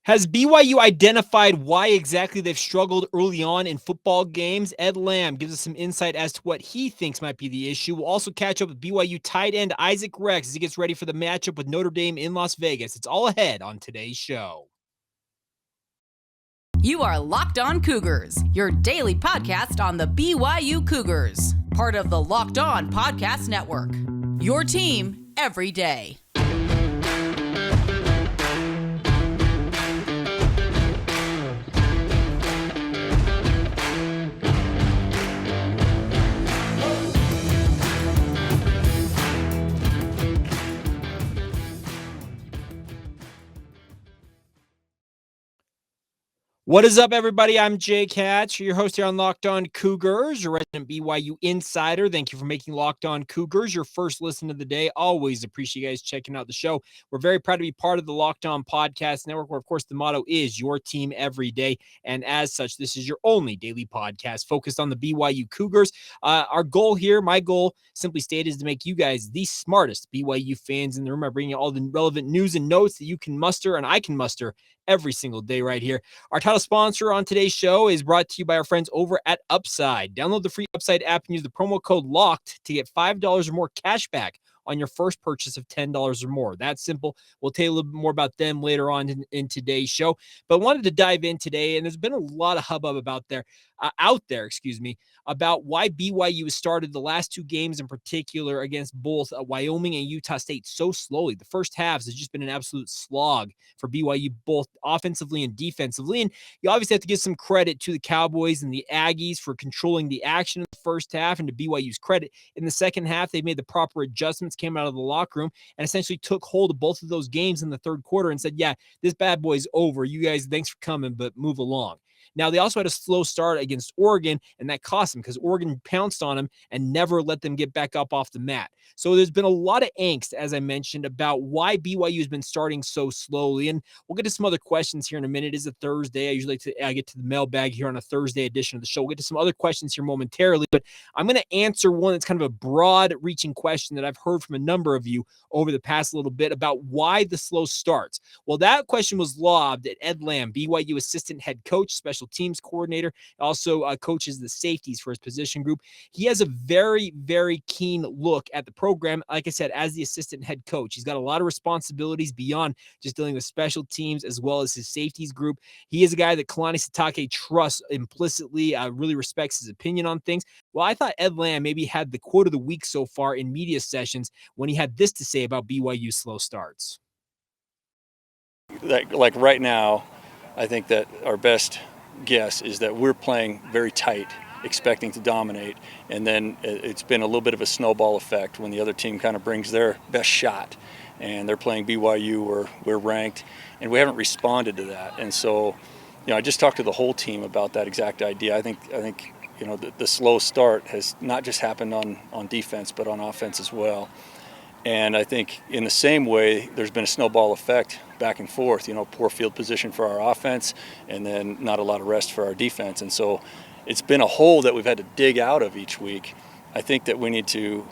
Has BYU identified why exactly they've struggled early on in football games? Ed Lamb gives us some insight as to what he thinks might be the issue. We'll also catch up with BYU tight end Isaac Rex as he gets ready for the matchup with Notre Dame in Las Vegas. It's all ahead on today's show. You are Locked On Cougars, your daily podcast on the BYU Cougars, part of the Locked On Podcast Network. Your team every day. What is up, everybody? I'm Jake Hatch, your host here on Locked On Cougars, your resident BYU insider. Thank you for making Locked On Cougars your first listen of the day. Always appreciate you guys checking out the show. We're very proud to be part of the Locked On Podcast Network, where, of course, the motto is your team every day. And as such, this is your only daily podcast focused on the BYU Cougars. Our goal here, my goal, simply stated, is to make you guys the smartest BYU fans in the room. I bring you all the relevant news and notes that you can muster and I can muster every single day right here. Our title sponsor on today's show is brought to you by our friends over at Upside. Download the free Upside app and use the promo code LOCKED to get $5 or more cash back on your first purchase of $10 or more. That's simple. We'll tell you a little bit more about them later on in today's show. But wanted to dive in today, and there's been a lot of hubbub out there, about why BYU has started the last two games in particular against both Wyoming and Utah State so slowly. The first halves has just been an absolute slog for BYU, both offensively and defensively. And you obviously have to give some credit to the Cowboys and the Aggies for controlling the action in the first half, and to BYU's credit, in the second half, they made the proper adjustments, came out of the locker room, and essentially took hold of both of those games in the third quarter and said, yeah, this bad boy's over. You guys, thanks for coming, but move along. Now, they also had a slow start against Oregon, and that cost them because Oregon pounced on them and never let them get back up off the mat. So there's been a lot of angst, as I mentioned, about why BYU has been starting so slowly. And we'll get to some other questions here in a minute. It's a Thursday. I usually get to the mailbag here on a Thursday edition of the show. We'll get to some other questions here momentarily, but I'm going to answer one that's kind of a broad-reaching question that I've heard from a number of you over the past little bit about why the slow starts. Well, that question was lobbed at Ed Lamb, BYU assistant head coach, special teams coordinator, also coaches the safeties for his position group. He has a very, very keen look at the program. Like I said, as the assistant head coach, he's got a lot of responsibilities beyond just dealing with special teams as well as his safeties group. He is a guy that Kalani Sitake trusts implicitly, really respects his opinion on things. Well, I thought Ed Lamb maybe had the quote of the week so far in media sessions when he had this to say about BYU slow starts. Like right now, I think that our best guess is that we're playing very tight, expecting to dominate, and then it's been a little bit of a snowball effect when the other team kind of brings their best shot and they're playing BYU or we're ranked, and we haven't responded to that. And so, I just talked to the whole team about that exact idea. I think the slow start has not just happened on defense but on offense as well. And I think in the same way, there's been a snowball effect back and forth, poor field position for our offense and then not a lot of rest for our defense. And so it's been a hole that we've had to dig out of each week. I think that we need to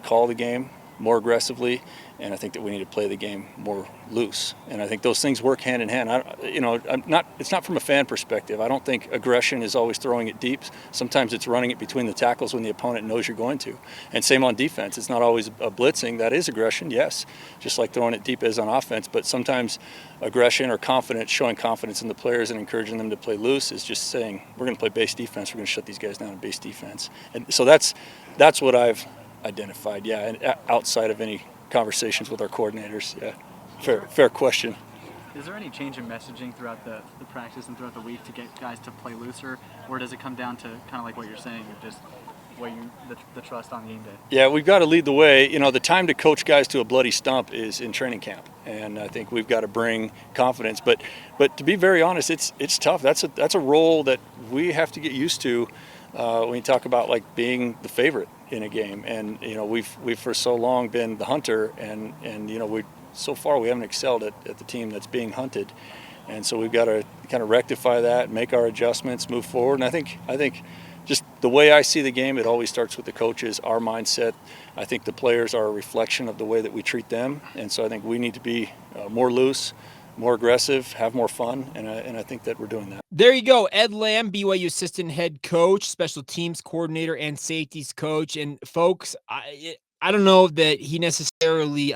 call the game more aggressively, and I think that we need to play the game more loose. And I think those things work hand in hand. It's not from a fan perspective. I don't think aggression is always throwing it deep. Sometimes it's running it between the tackles when the opponent knows you're going to. And same on defense. It's not always a blitzing. That is aggression, yes, just like throwing it deep is on offense. But sometimes aggression or confidence, showing confidence in the players and encouraging them to play loose is just saying, we're going to play base defense. We're going to shut these guys down in base defense. And so that's what I've identified, and outside of any conversations with our coordinators. Fair question. Is there any change in messaging throughout the practice and throughout the week to get guys to play looser, or does it come down to kind of like what you're saying, just the trust on game day? Yeah, we've got to lead the way. The time to coach guys to a bloody stump is in training camp, and I think we've got to bring confidence. But to be very honest, it's tough. That's a role that we have to get used to when you talk about like being the favorite in a game. And we've for so long been the hunter, and so far we haven't excelled at the team that's being hunted. And so we've got to kind of rectify that, make our adjustments, move forward. And I think just the way I see the game, it always starts with the coaches, our mindset. I think the players are a reflection of the way that we treat them. And so I think we need to be more loose, more aggressive, have more fun, and I think that we're doing that. There you go. Ed Lamb, BYU assistant head coach, special teams coordinator, and safeties coach. And folks, I don't know that he necessarily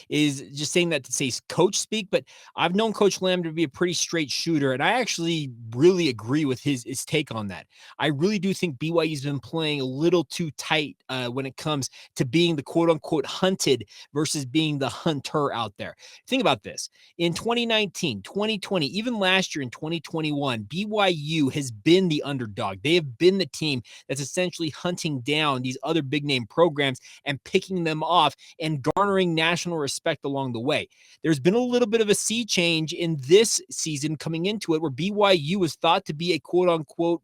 is just saying that to say coach speak, but I've known Coach Lamb to be a pretty straight shooter, and I actually really agree with his take on that. I really do think BYU's been playing a little too tight when it comes to being the quote-unquote hunted versus being the hunter out there. Think about this. In 2019, 2020, even last year in 2021, BYU has been the underdog. They have been the team that's essentially hunting down these other big name programs and picking them off and garnering national respect along the way. There's been a little bit of a sea change in this season coming into it where BYU was thought to be a quote unquote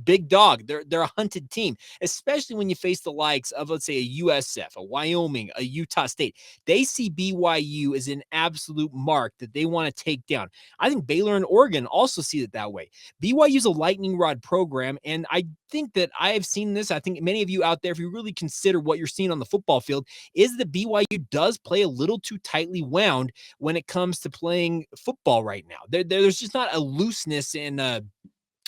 big dog. They're a hunted team, especially when you face the likes of, let's say, a USF, a Wyoming, a Utah State. They see BYU as an absolute mark that they want to take down. I think Baylor and Oregon also see it that way. BYU is a lightning rod program, and I think that I have seen this. I think many of you out there, if you really consider what you're seeing on the football field, is that BYU does play a little too tightly wound when it comes to playing football right now. There's just not a looseness in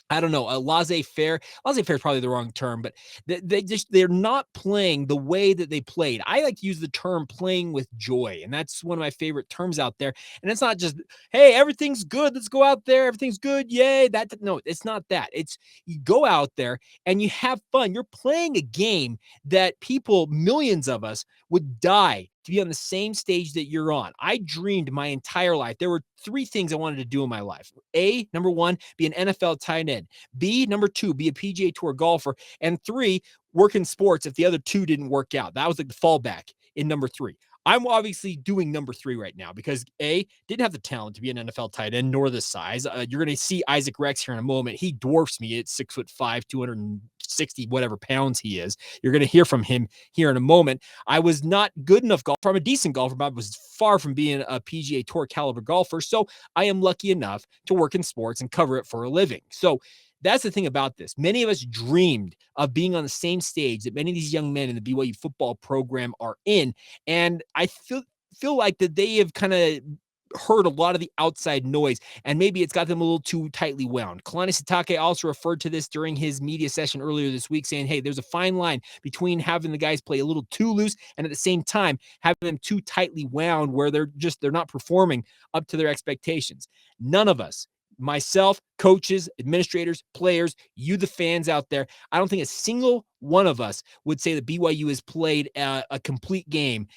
I don't know, a laissez-faire. Laissez-faire is probably the wrong term, but they're not playing the way that they played. I like to use the term playing with joy, and that's one of my favorite terms out there. And it's not just, hey, everything's good, let's go out there, everything's good, yay. No, it's not that. It's you go out there and you have fun. You're playing a game that people, millions of us, would die to be on the same stage that you're on. I dreamed my entire life. There were 3 things I wanted to do in my life. A, number 1, be an NFL tight end. B, number 2, be a PGA Tour golfer. And 3, work in sports if the other 2 didn't work out. That was like the fallback in number 3. I'm obviously doing number 3 right now because A, didn't have the talent to be an NFL tight end, nor the size. You're going to see Isaac Rex here in a moment. He dwarfs me at 6'5", 260 whatever pounds he is. You're going to hear from him here in a moment. I was not good enough golfer. I'm a decent golfer, but I was far from being a PGA Tour caliber golfer. So I am lucky enough to work in sports and cover it for a living. So that's the thing about this. Many of us dreamed of being on the same stage that many of these young men in the BYU football program are in. And I feel like that they have kind of heard a lot of the outside noise, and maybe it's got them a little too tightly wound. Kalani Sitake also referred to this during his media session earlier this week, saying, hey, there's a fine line between having the guys play a little too loose and at the same time having them too tightly wound where they're not performing up to their expectations. None of us, myself, coaches, administrators, players, you, the fans out there, I don't think a single one of us would say that BYU has played a complete game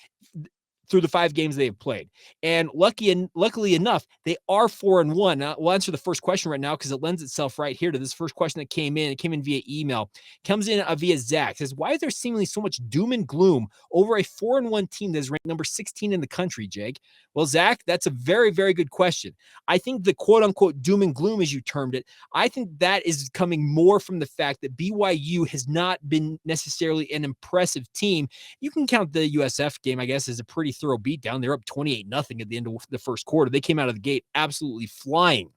through the 5 games they have played. And luckily enough, they are 4-1. We'll answer the first question right now because it lends itself right here to this first question that came in. It came in via email. Comes in via Zach. It says, why is there seemingly so much doom and gloom over a 4-1 team that is ranked number 16 in the country, Jake? Well, Zach, that's a very, very good question. I think the quote-unquote doom and gloom, as you termed it, I think that is coming more from the fact that BYU has not been necessarily an impressive team. You can count the USF game, I guess, as a pretty thorough beatdown. They're up 28-0 at the end of the first quarter. They came out of the gate absolutely flying.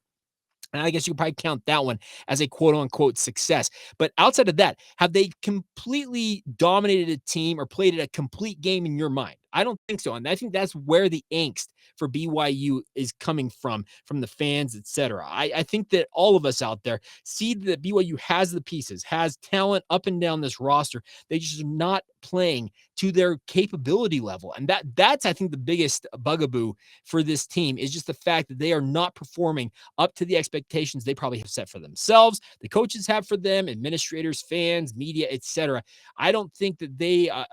And I guess you could probably count that one as a quote-unquote success. But outside of that, have they completely dominated a team or played a complete game in your mind? I don't think so. And I think that's where the angst for BYU is coming from the fans, etc. I think that all of us out there see that BYU has the pieces, has talent up and down this roster. They just are not playing to their capability level. And that's, I think, the biggest bugaboo for this team is just the fact that they are not performing up to the expectations they probably have set for themselves, the coaches have for them, administrators, fans, media, etc. I don't think that they, I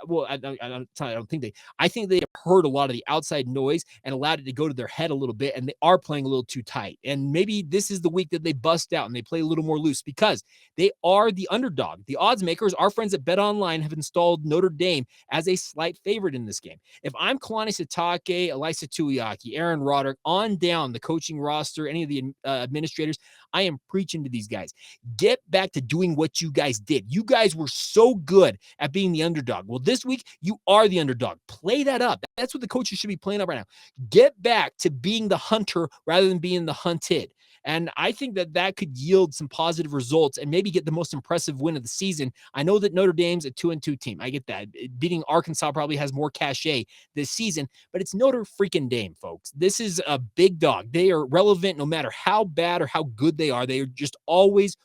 think they have heard a lot of the outside noise and allowed it to go to their head a little bit, and they are playing a little too tight. And maybe this is the week that they bust out and they play a little more loose because they are the underdog. The odds makers, our friends at Bet Online, have installed Notre Dame as a slight favorite in this game. If I'm Kalani Sitake, Elisa Tuiaki, Aaron Roderick, on down the coaching roster, any of the administrators, I am preaching to these guys. Get back to doing what you guys did. You guys were so good at being the underdog. Well, this week, you are the underdog. Play that up. That's what the coaches should be playing up right now. Get back to being the hunter rather than being the hunted. And I think that could yield some positive results and maybe get the most impressive win of the season. I know that Notre Dame's a 2-2 team. I get that. Beating Arkansas probably has more cachet this season, but it's Notre freaking Dame, folks. This is a big dog. They are relevant no matter how bad or how good they are. They are just always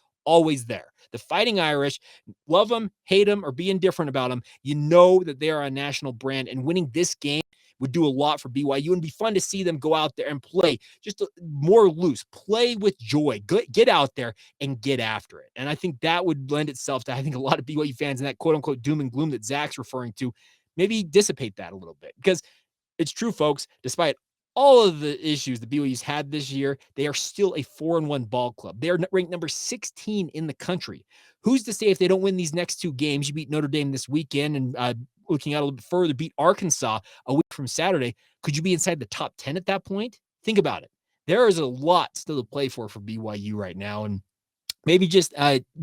there. The Fighting Irish, love them, hate them, or be indifferent about them. You know that they are a national brand, and winning this game would do a lot for BYU and be fun to see them go out there and play just more loose, play with joy, get out there and get after it. And I think that would lend itself to, I think, a lot of BYU fans and that quote unquote doom and gloom that Zach's referring to, maybe dissipate that a little bit, because it's true, folks, despite all of the issues the BYU's had this year, they are still a 4-1 ball club. They are ranked number 16 in the country. Who's to say if they don't win these next two games, you beat Notre Dame this weekend and looking out a little bit further, beat Arkansas a week from Saturday, could you be inside the top 10 at that point? Think about it. There is a lot still to play for BYU right now. And maybe just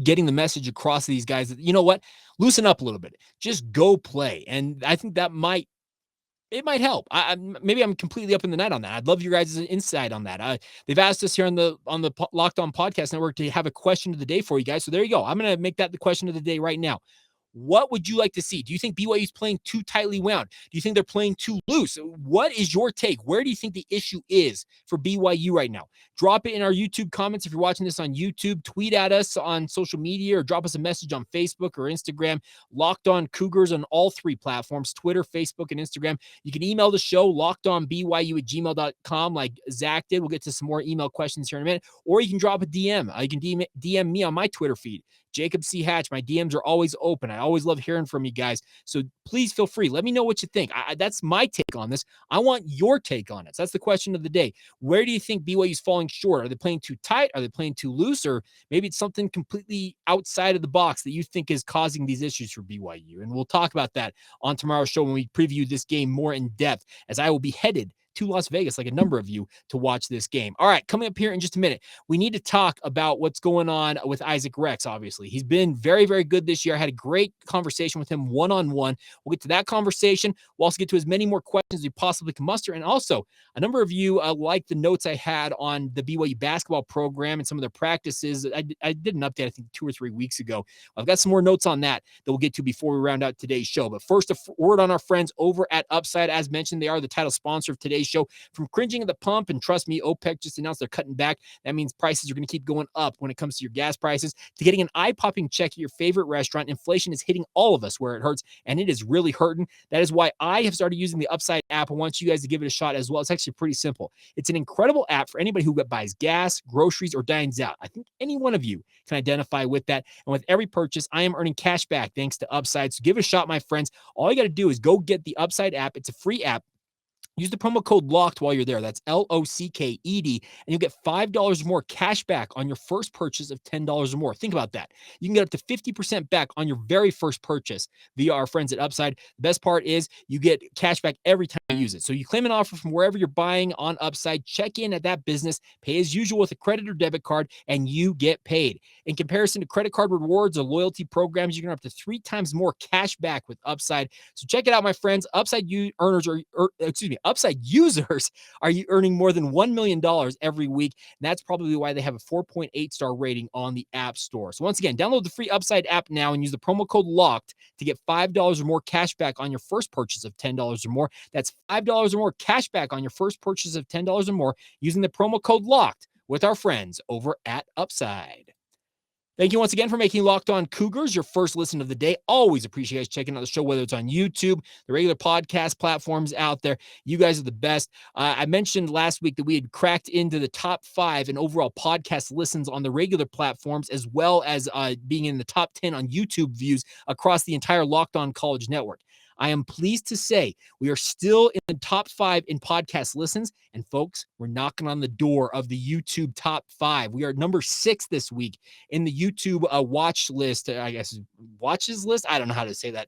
getting the message across to these guys that, you know what, loosen up a little bit. Just go play. And I think that might help. Maybe I'm completely up in the night on that. I'd love your guys' insight on that. They've asked us here on the Locked On Podcast Network to have a question of the day for you guys. So there you go. I'm going to make that the question of the day right now. What would you like to see? Do you think BYU is playing too tightly wound? Do you think they're playing too loose? What is your take? Where do you think the issue is for BYU right now? Drop it in our YouTube comments. If you're watching this on YouTube, tweet at us on social media or drop us a message on Facebook or Instagram. Locked On Cougars on all three platforms, Twitter, Facebook, and Instagram. You can email the show, lockedonbyu@gmail.com, like Zach did. We'll get to some more email questions here in a minute. Or you can drop a DM. You can DM me on my Twitter feed, Jacob C. Hatch. My DMs are always open. I always love hearing from you guys. So please feel free. Let me know what you think. That's my take on this. I want your take on it. So that's the question of the day. Where do you think BYU is falling short? Are they playing too tight? Are they playing too loose? Or maybe it's something completely outside of the box that you think is causing these issues for BYU. And we'll talk about that on tomorrow's show when we preview this game more in depth, as I will be headed to Las Vegas, like a number of you, to watch this game. All right, coming up here in just a minute, we need to talk about what's going on with Isaac Rex, obviously. He's been very, very good this year. I had a great conversation with him one-on-one. We'll get to that conversation. We'll also get to as many more questions as we possibly can muster. And also, a number of you like the notes I had on the BYU basketball program and some of their practices. I did an update, I think, 2 or 3 weeks ago. I've got some more notes on that we'll get to before we round out today's show. But first, a word on our friends over at Upside. As mentioned, they are the title sponsor of today's show. From cringing at the pump, and trust me, OPEC just announced they're cutting back. That means prices are going to keep going up when it comes to your gas prices, to getting an eye-popping check at your favorite restaurant. Inflation is hitting all of us where it hurts, and it is really hurting. That is why I have started using the Upside app. I want you guys to give it a shot as well. It's actually pretty simple. It's an incredible app for anybody who buys gas, groceries, or dines out. I think any one of you can identify with that. And with every purchase, I am earning cash back thanks to Upside. So give it a shot, my friends. All you got to do is go get the Upside app. It's a free app. Use the promo code LOCKED while you're there. That's LOCKED. And you'll get $5 or more cash back on your first purchase of $10 or more. Think about that. You can get up to 50% back on your very first purchase via our friends at Upside. The best part is you get cash back every time you use it. So you claim an offer from wherever you're buying on Upside, check in at that business, pay as usual with a credit or debit card, and you get paid. In comparison to credit card rewards or loyalty programs, you can earn up to 3 times more cash back with Upside. So check it out, my friends. Upside users are you earning more than $1 million every week. And that's probably why they have a 4.8 star rating on the App Store. So once again, download the free Upside app now and use the promo code LOCKED to get $5 or more cash back on your first purchase of $10 or more. That's $5 or more cash back on your first purchase of $10 or more using the promo code LOCKED with our friends over at Upside. Thank you once again for making Locked On Cougars your first listen of the day. Always appreciate you guys checking out the show, whether it's on YouTube, the regular podcast platforms out there. You guys are the best. I mentioned last week that we had cracked into the top 5 in overall podcast listens on the regular platforms, as well as being in the top 10 on YouTube views across the entire Locked On College network. I am pleased to say we are still in the top 5 in podcast listens. And folks, we're knocking on the door of the YouTube top 5. We are number 6 this week in the YouTube watch list. I guess watches list. I don't know how to say that.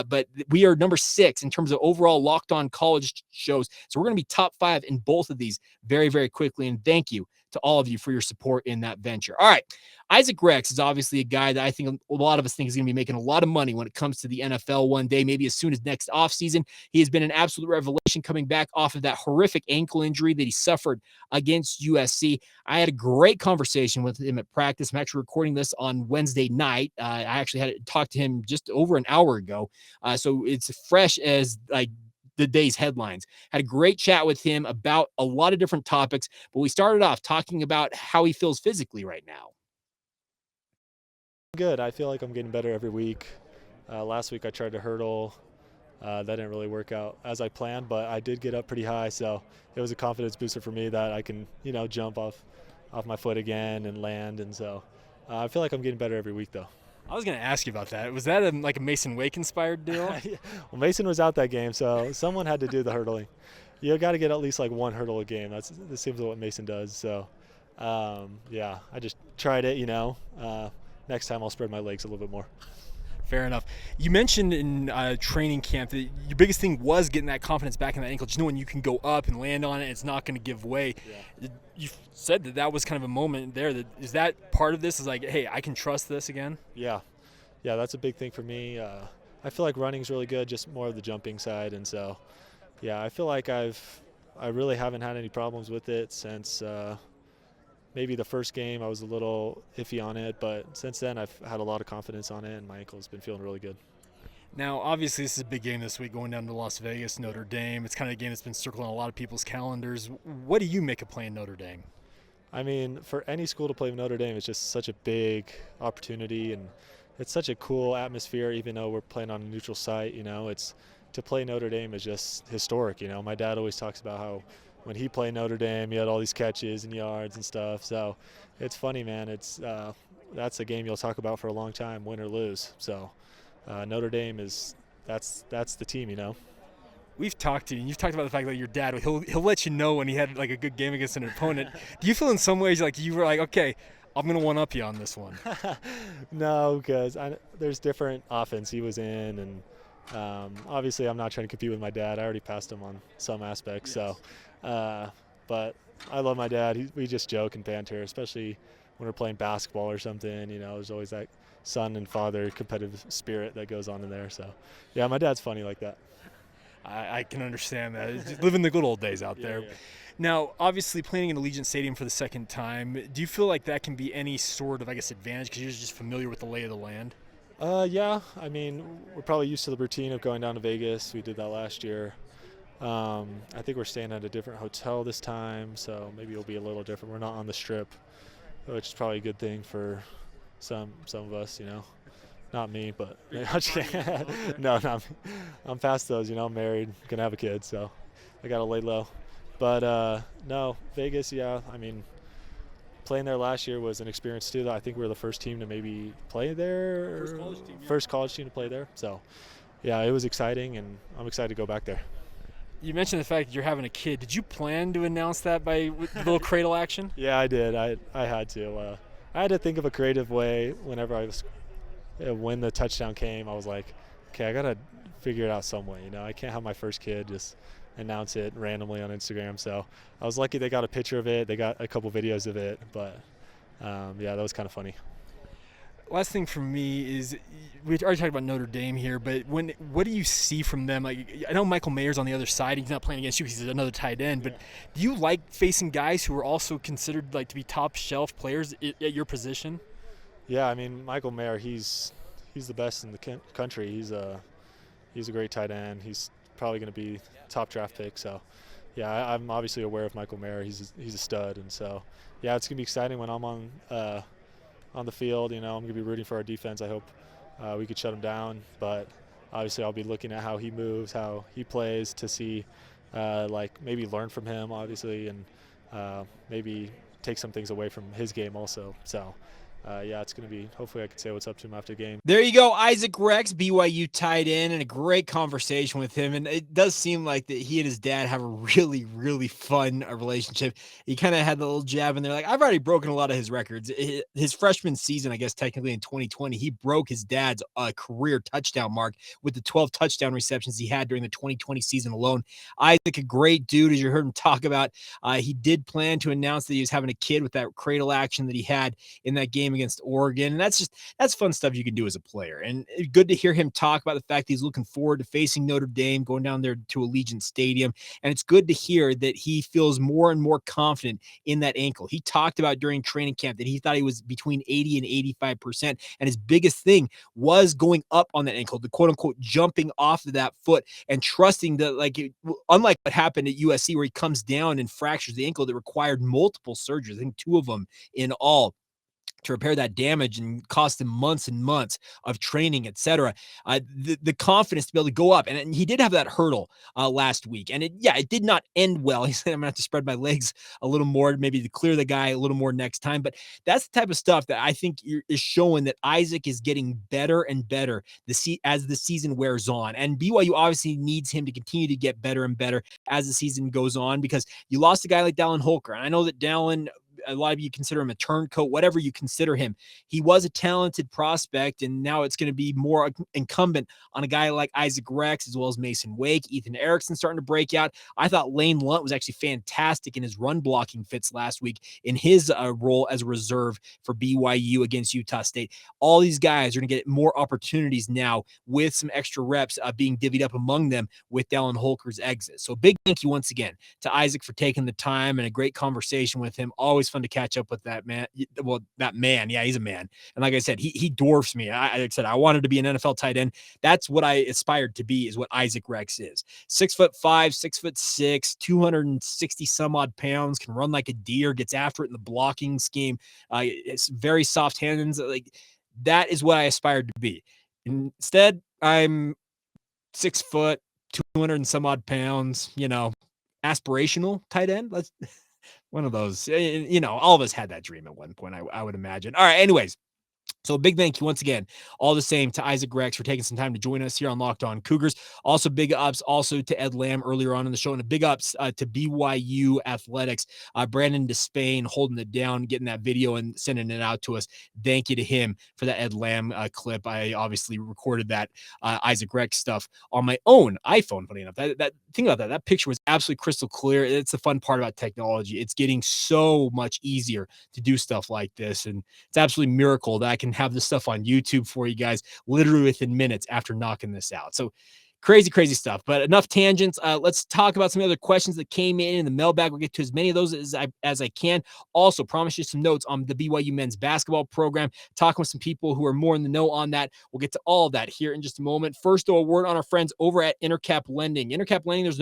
But we are number 6 in terms of overall Locked On College shows. So we're going to be top 5 in both of these very, very quickly. And thank you to all of you for your support in that venture. All right. Isaac Rex is obviously a guy that I think a lot of us think is going to be making a lot of money when it comes to the NFL one day, maybe as soon as next offseason. He has been an absolute revelation coming back off of that horrific ankle injury that he suffered against USC. I had a great conversation with him at practice. I'm actually recording this on Wednesday night. I actually had talked to him just over an hour ago. So it's fresh as like the day's headlines. Had a great chat with him about a lot of different topics, but we started off talking about how he feels physically right now. Good. I feel like I'm getting better every week. Last week I tried to hurdle. That didn't really work out as I planned, but I did get up pretty high, so it was a confidence booster for me that I can, jump off my foot again and land, and so I feel like I'm getting better every week, though. I was going to ask you about that. Was that like a Mason Wake-inspired deal? Well, Mason was out that game, so someone had to do the hurdling. You got to get at least like one hurdle a game. That seems what Mason does. So, yeah, I just tried it, Next time I'll spread my legs a little bit more. Fair enough. You mentioned in training camp that your biggest thing was getting that confidence back in that ankle, just knowing you can go up and land on it. It's not going to give way. Yeah. You said that was kind of a moment there. Is that part of this? Is like, hey, I can trust this again? Yeah, that's a big thing for me. I feel like running's really good, just more of the jumping side. And so, yeah, I feel like I really haven't had any problems with it since maybe the first game I was a little iffy on it, but since then I've had a lot of confidence on it, and my ankle's been feeling really good. Now, obviously, this is a big game this week, going down to Las Vegas, Notre Dame. It's kind of a game that's been circling on a lot of people's calendars. What do you make of playing Notre Dame? I mean, for any school to play Notre Dame, it's just such a big opportunity, and it's such a cool atmosphere, even though we're playing on a neutral site. It's to play Notre Dame is just historic. My dad always talks about how when he played Notre Dame, he had all these catches and yards and stuff. So it's funny, man. It's that's a game you'll talk about for a long time, win or lose. So Notre Dame that's the team, We've talked to you, and you've talked about the fact that your dad, he'll let you know when he had like a good game against an opponent. Do you feel in some ways like you were like, okay, I'm going to one-up you on this one? No, because there's different offense he was in, and obviously I'm not trying to compete with my dad. I already passed him on some aspects. Yes. So, but I love my dad. We just joke and banter, especially when we're playing basketball or something. There's always that son and father competitive spirit that goes on in there. So, yeah, my dad's funny like that. I can understand that. Just living the good old days out there. Yeah. Now, obviously, playing in Allegiant Stadium for the second time, do you feel like that can be any sort of, advantage because you're just familiar with the lay of the land? Yeah. I mean, we're probably used to the routine of going down to Vegas. We did that last year. I think we're staying at a different hotel this time, so maybe it'll be a little different. We're not on the Strip, which is probably a good thing for some of us, Not me, but no, not me. I'm past those, I'm married, gonna have a kid, so I gotta lay low. But no, Vegas, yeah. I mean, playing there last year was an experience too. I think we were the first team to maybe play there. First college team to play there. So, yeah, it was exciting, and I'm excited to go back there. You mentioned the fact that you're having a kid. Did you plan to announce that with a little cradle action? Yeah, I did. I had to. I had to think of a creative way whenever when the touchdown came. I was like, okay, I got to figure it out some way. I can't have my first kid just announce it randomly on Instagram. So I was lucky they got a picture of it. They got a couple videos of it. But, yeah, that was kind of funny. Last thing for me is, we already talked about Notre Dame here, but what do you see from them? Like, I know Michael Mayer's on the other side. He's not playing against you because he's another tight end. But do you like facing guys who are also considered to be top shelf players at your position? Yeah, I mean, Michael Mayer, he's the best in the country. He's a great tight end. He's probably going to be top draft pick. So, yeah, I'm obviously aware of Michael Mayer. He's a stud, and so yeah, it's going to be exciting when I'm on the field. I'm going to be rooting for our defense. I hope we could shut him down, but obviously I'll be looking at how he moves, how he plays, to see maybe learn from him, obviously, and maybe take some things away from his game also. So it's going to be, hopefully I can say what's up to him after the game. There you go, Isaac Rex, BYU tight end, and a great conversation with him. And it does seem like that he and his dad have a really, really fun relationship. He kind of had the little jab in there. Like, I've already broken a lot of his records. His freshman season, I guess technically in 2020, he broke his dad's career touchdown mark with the 12 touchdown receptions he had during the 2020 season alone. Isaac, a great dude, as you heard him talk about. He did plan to announce that he was having a kid with that cradle action that he had in that game against Oregon. And that's fun stuff you can do as a player. And good to hear him talk about the fact that he's looking forward to facing Notre Dame, going down there to Allegiant Stadium. And it's good to hear that he feels more and more confident in that ankle. He talked about during training camp that he thought he was between 80 and 85%. And his biggest thing was going up on that ankle, the quote unquote jumping off of that foot and trusting that, unlike what happened at USC where he comes down and fractures the ankle that required multiple surgeries, I think 2 of them in all, to repair that damage and cost him months and months of training, etc. The confidence to be able to go up. And he did have that hurdle last week. And it did not end well. He said, I'm going to have to spread my legs a little more, maybe to clear the guy a little more next time. But that's the type of stuff that I think is showing that Isaac is getting better and better as the season wears on. And BYU obviously needs him to continue to get better and better as the season goes on, because you lost a guy like Dallin Holker. And I know that Dallin, a lot of you consider him a turncoat, whatever you consider him. He was a talented prospect, and now it's going to be more incumbent on a guy like Isaac Rex, as well as Mason Wake, Ethan Erickson starting to break out. I thought Lane Lunt was actually fantastic in his run blocking fits last week in his role as a reserve for BYU against Utah State. All these guys are going to get more opportunities now with some extra reps being divvied up among them with Dallin Holker's exit. So big thank you once again to Isaac for taking the time and a great conversation with him. Always fun to catch up with that man. Well, that man, yeah, he's a man. And like I said, he dwarfs me. Like I said, I wanted to be an NFL tight end. That's what I aspired to be, is what Isaac Rex is. 6'5", 6'6", 260 some odd pounds, can run like a deer, gets after it in the blocking scheme. It's very soft hands. Like, that is what I aspired to be. Instead, I'm 6 foot, 200 and some odd pounds, aspirational tight end. Let's one of those, all of us had that dream at one point, I would imagine. All right. Anyways, so a big thank you once again, all the same, to Isaac Rex for taking some time to join us here on Locked On Cougars. Also big ups also to Ed Lamb earlier on in the show, and a big ups to BYU Athletics. Brandon Despain holding it down, getting that video and sending it out to us. Thank you to him for that Ed Lamb clip. I obviously recorded that Isaac Rex stuff on my own iPhone, funny enough. Think about that. That picture was absolutely crystal clear. It's the fun part about technology. It's getting so much easier to do stuff like this, and it's absolutely a miracle that I can have this stuff on YouTube for you guys literally within minutes after knocking this out. So crazy stuff. But enough tangents. Let's talk about some other questions that came in the mailbag. We'll get to as many of those as I can. Also, promise you some notes on the BYU men's basketball program, talking with some people who are more in the know on that. We'll get to all of that here in just a moment. First, though, a word on our friends over at Intercap Lending. Intercap Lending, there's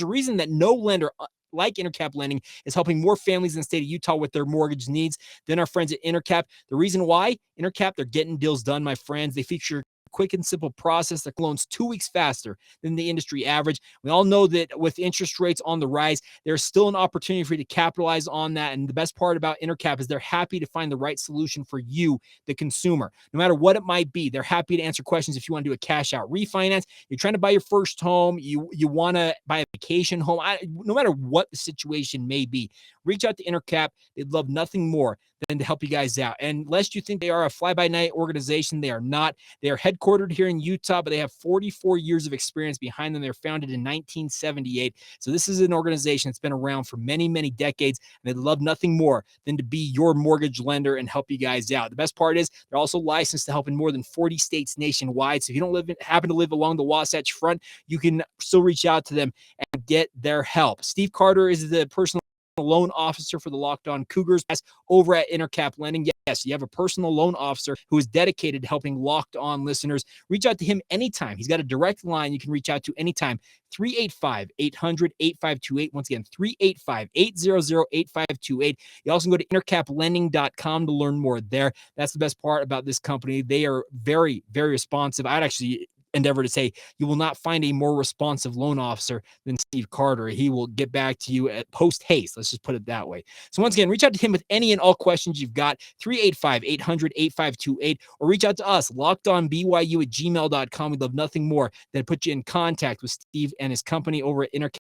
a reason that no lender like Intercap Lending is helping more families in the state of Utah with their mortgage needs than our friends at Intercap. The reason why? Intercap, they're getting deals done, my friends. They feature quick and simple process. Their loans 2 weeks faster than the industry average. We all know that with interest rates on the rise, there's still an opportunity for you to capitalize on that. And the best part about Intercap is they're happy to find the right solution for you, the consumer. No matter what it might be, they're happy to answer questions if you want to do a cash out refinance, you're trying to buy your first home, you want to buy a vacation home, no matter what the situation may be, reach out to Intercap. They'd love nothing more than to help you guys out. And lest you think they are a fly-by-night organization, they are not. They are headquartered here in Utah, but they have 44 years of experience behind them. They were founded in 1978. So this is an organization that's been around for many, many decades, and they'd love nothing more than to be your mortgage lender and help you guys out. The best part is they're also licensed to help in more than 40 states nationwide. So if you don't happen to live along the Wasatch Front, you can still reach out to them and get their help. Steve Carter is the personal loan officer for the Locked On Cougars over at Intercap Lending. Yes, you have a personal loan officer who is dedicated to helping Locked On listeners. Reach out to him anytime. He's got a direct line you can reach out to anytime. 385-800-8528. Once again, 385-800-8528. You also can go to intercaplending.com to learn more there. That's the best part about this company. They are very, very responsive. I'd actually endeavor to say you will not find a more responsive loan officer than Steve Carter. He will get back to you at post haste. Let's just put it that way. So once again, reach out to him with any and all questions you've got, 385-800-8528, or reach out to us, lockedonbyu@gmail.com. We'd love nothing more than put you in contact with Steve and his company over at Intercap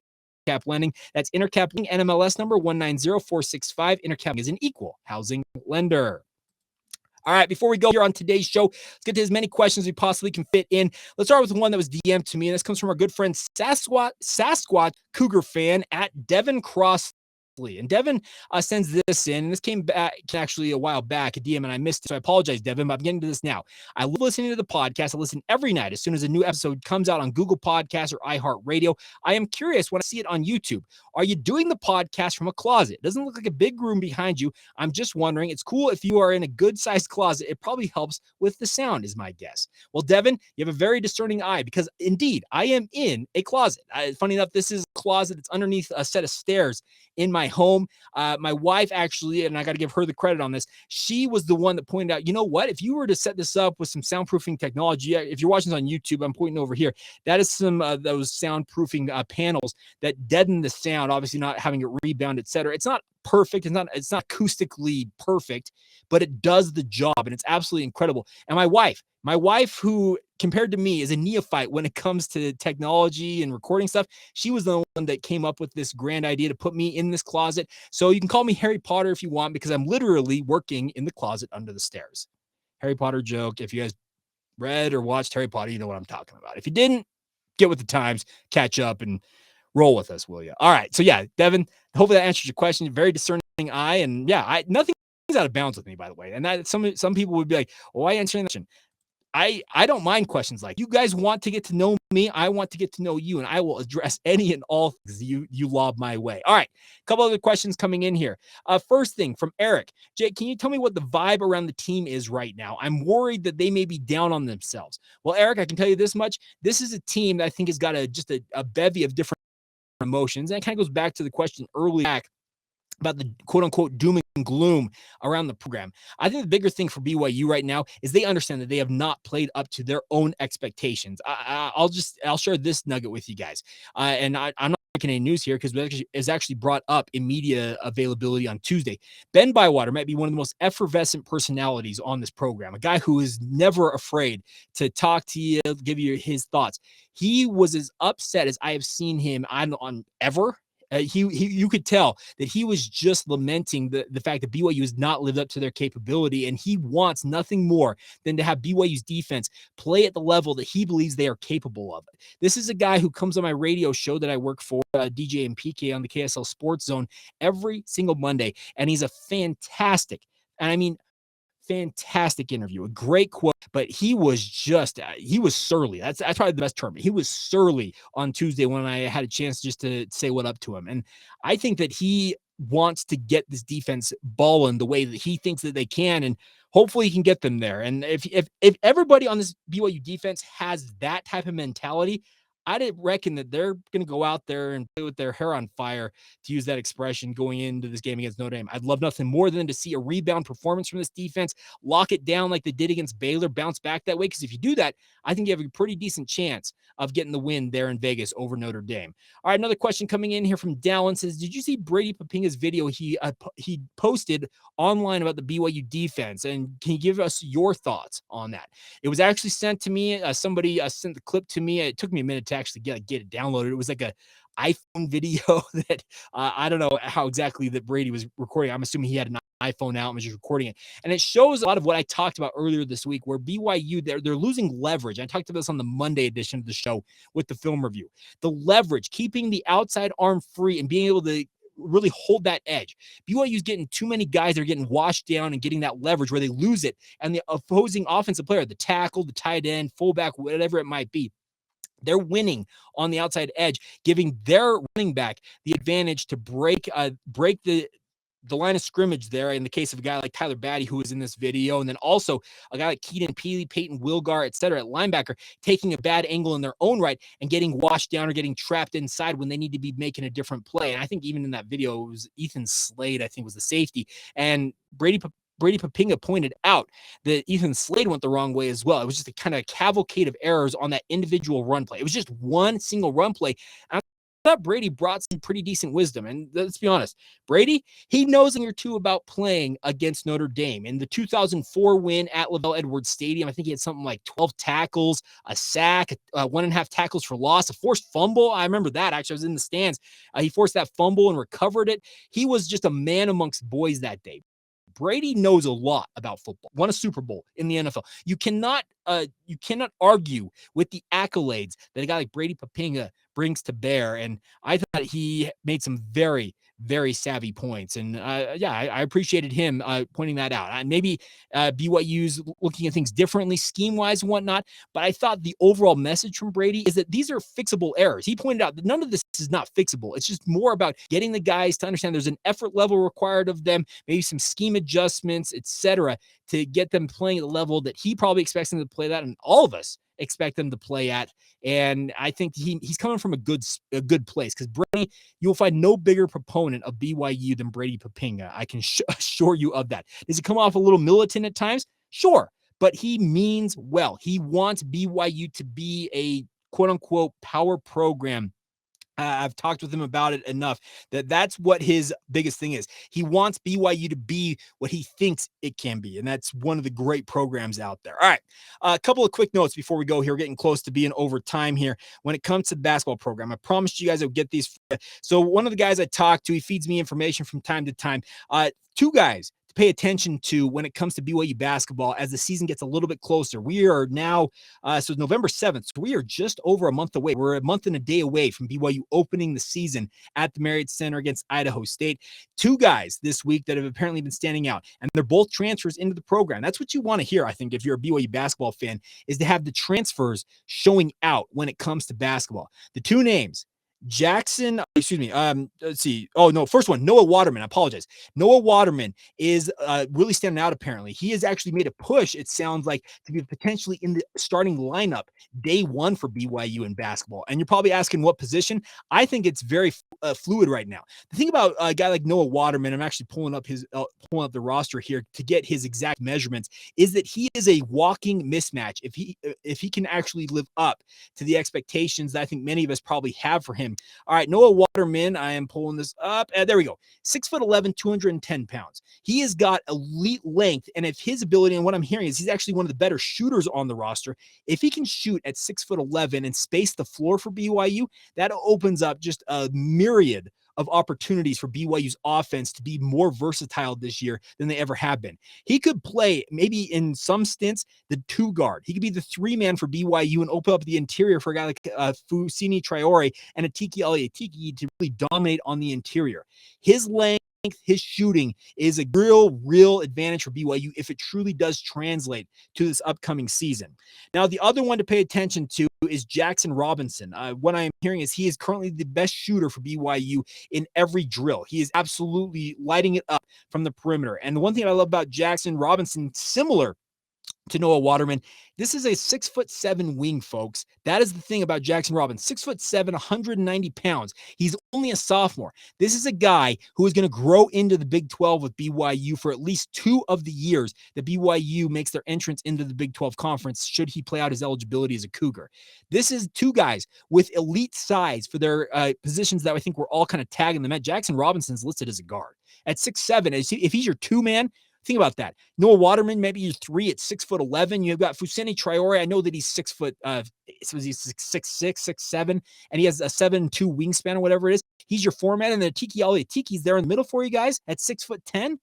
Lending. That's Intercap Lending, NMLS number 190465. Intercap is an equal housing lender. All right, before we go here on today's show, let's get to as many questions as we possibly can fit in. Let's start with one that was DM'd to me, and this comes from our good friend Sasquatch Cougar fan at Devin Crossley. And Devin sends this in, and this came back actually a while back, a DM, and I missed it, so I apologize, Devin, but I'm getting to this now. I love listening to the podcast. I listen every night as soon as a new episode comes out on Google Podcasts or iHeartRadio. I am curious when I see it on YouTube. Are you doing the podcast from a closet? It doesn't look like a big room behind you. I'm just wondering. It's cool if you are in a good-sized closet. It probably helps with the sound, is my guess. Well, Devin, you have a very discerning eye because, indeed, I am in a closet. Funny enough, this is a closet. It's underneath a set of stairs in my home. My wife actually, and I got to give her the credit on this, she was the one that pointed out, you know what, if you were to set this up with some soundproofing technology, if you're watching this on YouTube, I'm pointing over here, that is some those soundproofing panels that deaden the sound, obviously not having it rebound, etc. It's not perfect. It's not acoustically perfect, but it does the job, and it's absolutely incredible. And my wife, who compared to me is a neophyte when it comes to technology and recording stuff, she was the one that came up with this grand idea to put me in this closet. So you can call me Harry Potter if you want, because I'm literally working in the closet under the stairs. Harry Potter joke. If you guys read or watched Harry Potter, you know what I'm talking about. If you didn't, get with the times, catch up, and roll with us, will you? All right. So yeah, Devin, hopefully that answers your question. Very discerning eye. And yeah, nothing's out of bounds with me, by the way. And that some people would be like, oh, why answering that question? I don't mind questions like, you guys want to get to know me, I want to get to know you, and I will address any and all things you lob my way. All right, a couple other questions coming in here. First thing from Eric. Jake, can you tell me what the vibe around the team is right now? I'm worried that they may be down on themselves. Well, Eric, I can tell you this much. This is a team that I think has got a bevy of different emotions. And it kind of goes back to the question early back about the quote-unquote doom and gloom around the program. I think the bigger thing for BYU right now is they understand that they have not played up to their own expectations. I'll share this nugget with you guys. I'm not making any news here because it was actually brought up in media availability on Tuesday. Ben Bywater might be one of the most effervescent personalities on this program, a guy who is never afraid to talk to you, give you his thoughts. He was as upset as I have seen him on ever. You could tell that he was just lamenting the fact that BYU has not lived up to their capability, and he wants nothing more than to have BYU's defense play at the level that he believes they are capable of. This is a guy who comes on my radio show that I work for, DJ and PK on the KSL Sports Zone, every single Monday, and he's a fantastic interview, a great quote, but he was surly. That's probably the best term. He was surly on Tuesday when I had a chance just to say what up to him. And I think that he wants to get this defense balling the way that he thinks that they can, and hopefully he can get them there. And if everybody on this BYU defense has that type of mentality, I didn't reckon that they're going to go out there and play with their hair on fire, to use that expression, going into this game against Notre Dame. I'd love nothing more than to see a rebound performance from this defense, lock it down like they did against Baylor, bounce back that way. Because if you do that, I think you have a pretty decent chance of getting the win there in Vegas over Notre Dame. All right, another question coming in here from Dallin says, did you see Brady Papinga's video he posted online about the BYU defense? And can you give us your thoughts on that? It was actually sent to me. Somebody sent the clip to me. It took me a minute to actually get it downloaded. It was like a iPhone video that I don't know how exactly that Brady was recording. I'm assuming he had an iPhone out and was just recording it. And it shows a lot of what I talked about earlier this week, where BYU, they're losing leverage. I talked about this on the Monday edition of the show with the film review. The leverage, keeping the outside arm free and being able to really hold that edge. BYU's getting too many guys that are getting washed down and getting that leverage where they lose it. And the opposing offensive player, the tackle, the tight end, fullback, whatever it might be, they're winning on the outside edge, giving their running back the advantage to break the line of scrimmage there, in the case of a guy like Tyler Batty, who is in this video, and then also a guy like Keaton Peely, Peyton Wilgar, et cetera, at linebacker, taking a bad angle in their own right and getting washed down or getting trapped inside when they need to be making a different play. And I think even in that video, it was Ethan Slade, I think, was the safety. And Brady Brady Papinga pointed out that Ethan Slade went the wrong way as well. It was just a kind of cavalcade of errors on that individual run play. It was just one single run play. And I thought Brady brought some pretty decent wisdom. And let's be honest, Brady, he knows a thing or two about playing against Notre Dame. In the 2004 win at Lavelle Edwards Stadium, I think he had something like 12 tackles, a sack, 1.5 tackles for loss, a forced fumble. I remember that. Actually, I was in the stands. He forced that fumble and recovered it. He was just a man amongst boys that day. Brady knows a lot about football. Won a Super Bowl in the NFL. You cannot argue with the accolades that a guy like Brady Papinga brings to bear. And I thought he made some very, very savvy points. And I appreciated him pointing that out. Maybe BYU's looking at things differently, scheme-wise and whatnot. But I thought the overall message from Brady is that these are fixable errors. He pointed out that none of this is not fixable. It's just more about getting the guys to understand there's an effort level required of them, maybe some scheme adjustments, etc., to get them playing at the level that he probably expects them to play that, and all of us expect them to play at. And I think he's coming from a good place, because Brady, you'll find no bigger proponent of BYU than Brady Papinga. I can assure you of that. Does he come off a little militant at times? Sure, but he means well. He wants BYU to be a quote-unquote power program. I've talked with him about it enough that's what his biggest thing is. He wants BYU to be what he thinks it can be, and that's one of the great programs out there. All right, a couple of quick notes before we go here. We're getting close to being over time here. When it comes to the basketball program, I promised you guys I would get these. So one of the guys I talked to, he feeds me information from time to time. Two guys to pay attention to when it comes to BYU basketball as the season gets a little bit closer. We are now, so November 7th, so we are just over a month away. We're a month and a day away from BYU opening the season at the Marriott Center against Idaho State. Two guys this week that have apparently been standing out, and they're both transfers into the program. That's what you want to hear, I think, if you're a BYU basketball fan, is to have the transfers showing out when it comes to basketball. The two names, let's see. Oh, no, first one, Noah Waterman. I apologize. Noah Waterman is really standing out, apparently. He has actually made a push, it sounds like, to be potentially in the starting lineup day one for BYU in basketball. And you're probably asking what position. I think it's very fluid right now. The thing about a guy like Noah Waterman, I'm actually pulling up the roster here to get his exact measurements, is that he is a walking mismatch. If he can actually live up to the expectations that I think many of us probably have for him. All right, Noah Waterman, I am pulling this up. There we go. 6'11", 210 pounds. He has got elite length, and if his ability, and what I'm hearing is he's actually one of the better shooters on the roster. If he can shoot at 6'11" and space the floor for BYU, that opens up just a myriad of opportunities for BYU's offense to be more versatile this year than they ever have been. He could play, maybe in some stints, the two guard. He could be the three-man for BYU and open up the interior for a guy like Fusini Traore and a Tiki Aliatiki to really dominate on the interior. His length, his shooting is a real advantage for BYU if it truly does translate to this upcoming season. Now, the other one to pay attention to is Jackson Robinson. What I am hearing is he is currently the best shooter for BYU in every drill. He is absolutely lighting it up from the perimeter. And the one thing I love about Jackson Robinson, similar to Noah Waterman, this is a 6'7" wing, folks. That is the thing about Jackson Robinson. 6'7", 190 pounds. He's only a sophomore. This is a guy who is going to grow into the Big 12 with BYU for at least 2 of the years that BYU makes their entrance into the Big 12 conference, should he play out his eligibility as a Cougar. This is two guys with elite size for their positions that I think we're all kind of tagging them at. Jackson Robinson's listed as a guard. At 6'7", if he's your two-man, think about that. Noah Waterman, maybe you're 3 at 6'11". You've got Fusini Traore. I know that he's 6 foot, so he's 6'6", 6'7", and he has a 7'2" wingspan or whatever it is. He's your 4-man, and then Tiki Aliatiki's there in the middle for you guys at 6'10".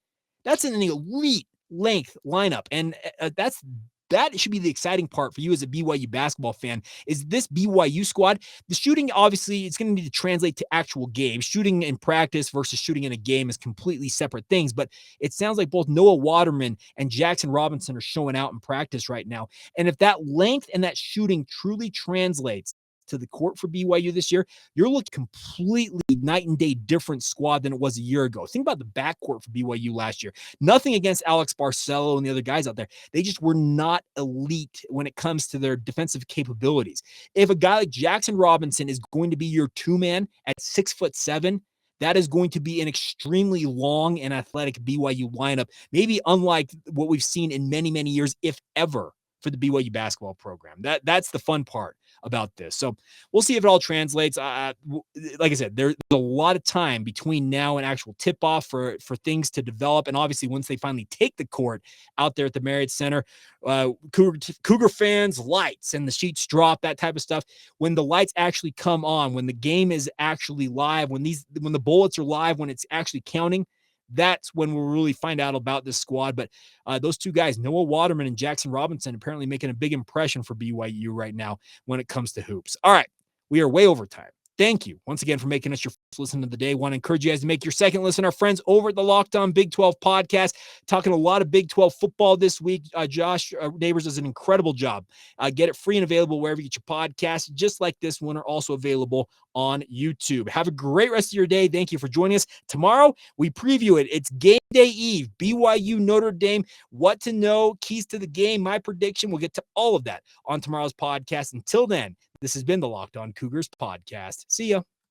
That's an elite length lineup, and that should be the exciting part for you as a BYU basketball fan, is this BYU squad. The shooting, obviously, it's going to need to translate to actual games. Shooting in practice versus shooting in a game is completely separate things, but it sounds like both Noah Waterman and Jackson Robinson are showing out in practice right now. And if that length and that shooting truly translates to the court for BYU this year, you're looking completely night and day different squad than it was a year ago. Think about the backcourt for BYU last year. Nothing against Alex Barcelo and the other guys out there. They just were not elite when it comes to their defensive capabilities. If a guy like Jackson Robinson is going to be your two-man at 6'7", that is going to be an extremely long and athletic BYU lineup, maybe unlike what we've seen in many, many years, if ever, for the BYU basketball program. That's the fun part about this. So we'll see if it all translates. Like I said, there's a lot of time between now and actual tip-off for things to develop. And obviously, once they finally take the court out there at the Marriott Center, Cougar fans, lights, and the sheets drop, that type of stuff. When the lights actually come on, when the game is actually live, when the bullets are live, when it's actually counting, that's when we'll really find out about this squad. But those two guys, Noah Waterman and Jackson Robinson, apparently making a big impression for BYU right now when it comes to hoops. All right, we are way over time. Thank you once again for making us your first listen of the day. Want to encourage you guys to make your second listen. Our friends over at the Locked On Big 12 podcast, talking a lot of Big 12 football this week. Josh Neighbors does an incredible job. Get it free and available wherever you get your podcasts, just like this one, are also available on YouTube. Have a great rest of your day. Thank you for joining us. Tomorrow, we preview it. It's game day eve, BYU Notre Dame, what to know, keys to the game, my prediction. We'll get to all of that on tomorrow's podcast. Until then, this has been the Locked On Cougars podcast. See ya.